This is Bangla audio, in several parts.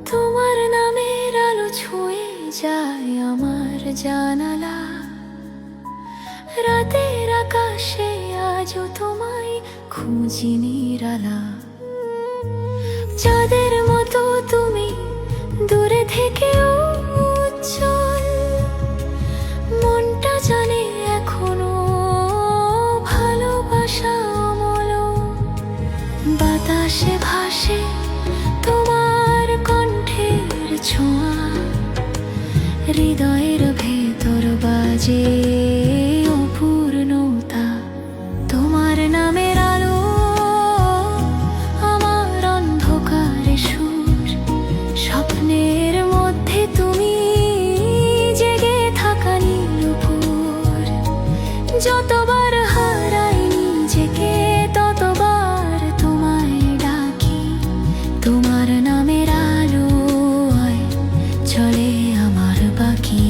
তোমার নামের আলো ছুঁয়ে যায় আমার জানালা, রাতের আকাশে আজও তোমায় খুঁজি নিরালা। চাঁদের মতো তুমি দূরে থেকেও উজ্জ্বল, মনটা জানে এখনো ভালোবাসা অমল। বাতাসে ভাসে তোমার কণ্ঠের ছোঁয়া, হৃদয়ের ভেতর বাজে অপূর্ণতা। তোমার নামের আলো আমার অন্ধকারে সুর, স্বপ্নের মধ্যে তুমি জেগে থাকা নীলপুর। যতবার হারাই নিজেকে ততবার তোমায় ডাকি, তোমার নামের আলোয় চলে আমার বাকি।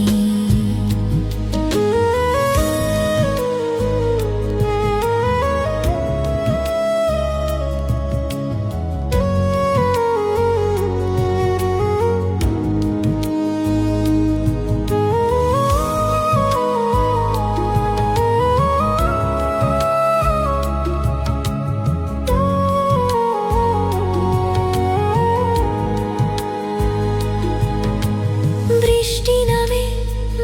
বৃষ্টি নামে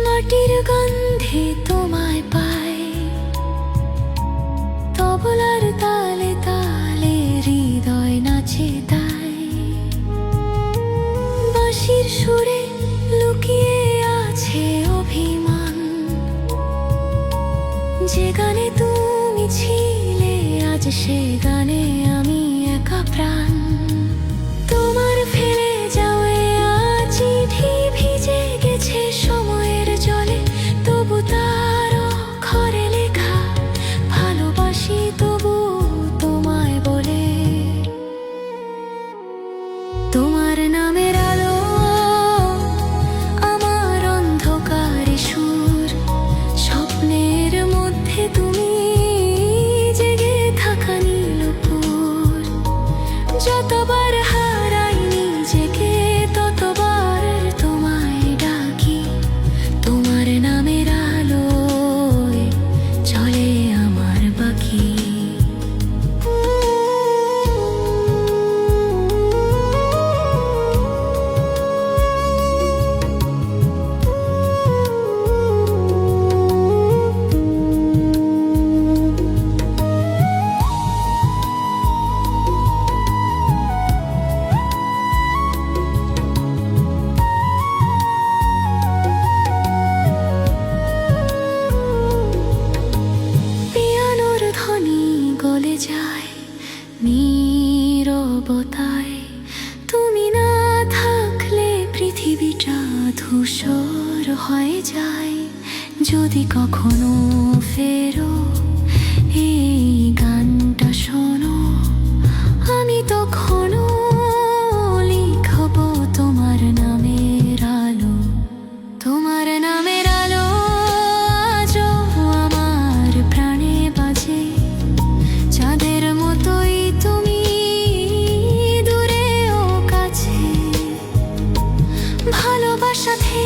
মাটির গন্ধে তোমায় পাই, তবলার তালে তালে হৃদয় নাচে তাই। বাঁশির সুরে লুকিয়ে আছে অভিমান, যে গানে তুমি ছিলে আজ সে গানে আমি একা প্রাণ। তোমার ফেলে যাওয়া চিঠি ভিজে গেছে সময়ের জলে, তবু তার অক্ষরে লেখা ভালোবাসি তবু তোমায় বলে। তোমার নামের আলো আমার অন্ধকারে সুর, স্বপ্নের মধ্যে তুমি জেগে থাকা নীলপুর। যতবার হারাই নিজেকে ততবার তোমায় ডাকি, তোমার নামের আলোয় চলে আমার বাকি। পিয়ানোর ধ্বনি গলে যায় নীরবতায়, তুমি না থাকলে পৃথিবীটা ধূসর হয়ে যায়। যদি কখনো ফেরো এই গানটা শোনো, আমি তখনও লিখব তোমার নামের আলো। তোমার নামের আলো আজও আমার প্রাণে বাজে, চাঁদের মতোই তুমি দূরে ও কাছে। ভালোবাসা থেকে